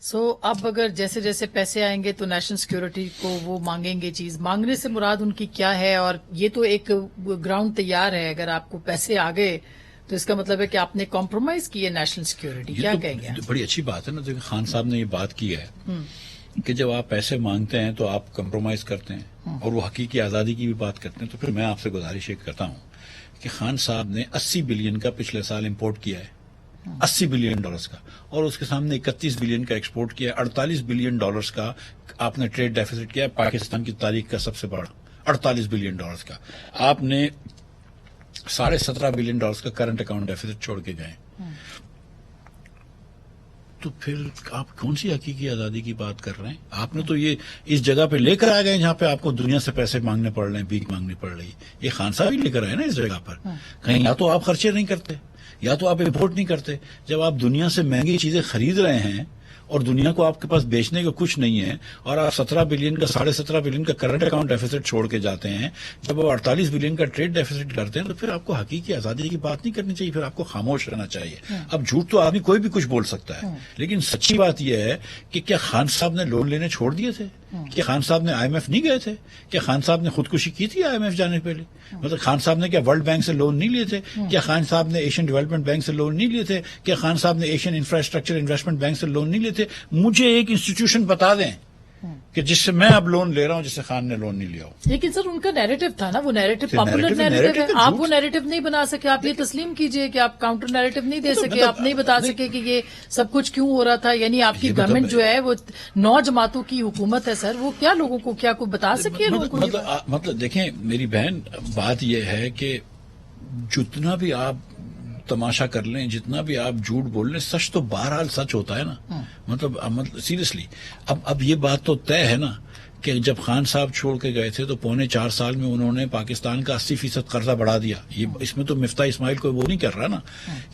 سو اب اگر جیسے جیسے پیسے آئیں گے تو نیشنل سیکیورٹی کو وہ مانگیں گے چیز. مانگنے سے مراد ان کی کیا ہے؟ اور یہ تو ایک گراؤنڈ تیار ہے، اگر آپ کو پیسے آ گئے تو اس کا مطلب ہے کہ آپ نے کمپرومائز کی ہے نیشنل سیکیورٹی. کیا کہیں گے؟ بڑی اچھی بات ہے نا. دیکھیں خان صاحب نے یہ بات کی ہے کہ جب آپ پیسے مانگتے ہیں تو آپ کمپرومائز کرتے ہیں اور وہ حقیقی آزادی کی بھی بات کرتے ہیں. تو پھر میں آپ سے گزارش یہ کرتا ہوں کہ خان صاحب نے 80 بلین کا پچھلے سال امپورٹ کیا ہے، 80 بلین ڈالرز کا، اور اس کے سامنے 31 بلین کا ایکسپورٹ کیا ہے. 48 بلین ڈالرز کا آپ نے ٹریڈ ڈیفیسٹ کیا ہے، پاکستان کی تاریخ کا سب سے بڑا 48 بلین ڈالرز کا. آپ نے 17.5 بلین ڈالرز کا کرنٹ اکاؤنٹ ڈیفیسٹ چھوڑ کے گئے. تو پھر آپ کون سی حقیقی آزادی کی بات کر رہے ہیں؟ آپ نے تو یہ اس جگہ پہ لے کر آ گئے جہاں پہ آپ کو دنیا سے پیسے مانگنے پڑ رہے ہیں، بھیک مانگنی پڑ رہی ہے. یہ خان صاحب ہی لے کر آئے نا اس جگہ پر. کہیں یا تو آپ خرچے نہیں کرتے یا تو آپ امپورٹ نہیں کرتے. جب آپ دنیا سے مہنگی چیزیں خرید رہے ہیں اور دنیا کو آپ کے پاس بیچنے کا کچھ نہیں ہے، اور آپ 17 بلین کا 17.5 بلین کا کرنٹ اکاؤنٹ ڈیفیسٹ چھوڑ کے جاتے ہیں، جب آپ 48 بلین کا ٹریڈ ڈیفیسٹ کرتے ہیں، تو پھر آپ کو حقیقی آزادی کی بات نہیں کرنی چاہیے. پھر آپ کو خاموش رہنا چاہیے. اب جھوٹ تو آدمی کوئی بھی کچھ بول سکتا ہے، لیکن سچی بات یہ ہے کہ کیا خان صاحب نے لون لینے چھوڑ دیے تھے؟ کیا خان صاحب نے آئی ایم ایف نہیں گئے تھے؟ کیا خان صاحب نے خودکشی کی تھی آئی ایم ایف جانے سے پہلے؟ مطلب خان صاحب نے کیا ورلڈ بینک سے لون نہیں لیے تھے؟ کیا خان صاحب نے ایشین ڈیولپمنٹ بینک سے لون نہیں لیے تھے؟ کیا خان صاحب نے ایشین انفراسٹرکچر انویسٹمنٹ بینک سے لون نہیں لیے تھے؟ مجھے ایک انسٹیٹیوشن بتا دیں کہ جس سے میں اب لون لے رہا ہوں جس سے خان نے لون نہیں لیا ہو. لیکن سر ان کا نیریٹو تھا نا، وہ نیریٹو پاپولر نیریٹو ہے. آپ وہ نیریٹو نہیں بنا سکے. آپ یہ تسلیم کیجئے کہ آپ کاؤنٹر نیریٹو نہیں دے سکے. آپ نہیں بتا سکے کہ یہ سب کچھ کیوں ہو رہا تھا. یعنی آپ کی گورنمنٹ جو ہے وہ 9 جماعتوں کی حکومت ہے سر. وہ کیا لوگوں کو کیا کوئی بتا سکے لوگوں کو؟ مطلب دیکھیں میری بہن، بات یہ ہے کہ جتنا بھی آپ تماشا کر لیں، جتنا بھی آپ جھوٹ بول لیں، سچ تو بہرحال سچ ہوتا ہے نا. مطلب سیریسلی اب یہ بات تو طے ہے نا کہ جب خان صاحب چھوڑ کے گئے تھے تو 3.25 سال میں انہوں نے پاکستان کا 80% قرضہ بڑھا دیا. اس میں تو مفتاح اسماعیل کوئی وہ نہیں کر رہا نا.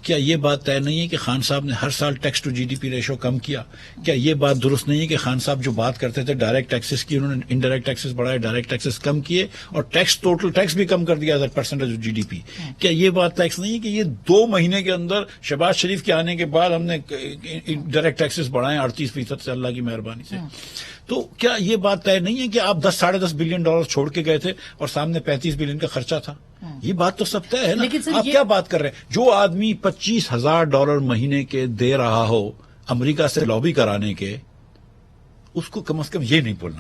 کیا یہ بات طے نہیں ہے کہ خان صاحب نے ہر سال tax to G D P ratio کم کیا؟ کیا یہ بات درست نہیں ہے کہ خان صاحب جو بات کرتے تھے ڈائریکٹ ٹیکسز کی، انہوں نے انڈائریکٹ ٹیکسز بڑھائے، ڈائریکٹ ٹیکسز کم کیے، اور ٹوٹل ٹیکس بھی کم کر دیا as percentage of G D P? کیا یہ بات ٹیکس نہیں ہے کہ یہ 2 مہینے کے اندر شہباز شریف کے آنے کے بعد ہم نے ڈائریکٹ ٹیکسز بڑھائے 38% سے، اللہ کی مہربانی سے؟ تو کیا یہ بات طے نہیں ہے کہ آپ 10-10.5 بلین ڈالر چھوڑ کے گئے تھے اور سامنے 35 بلین کا خرچہ تھا؟ یہ بات تو سب طے ہے نا. آپ کیا بات کر رہے ہیں؟ جو آدمی $25,000 مہینے کے دے رہا ہو امریکہ سے لابی کرانے کے، اس کو کم از کم یہ نہیں بولنا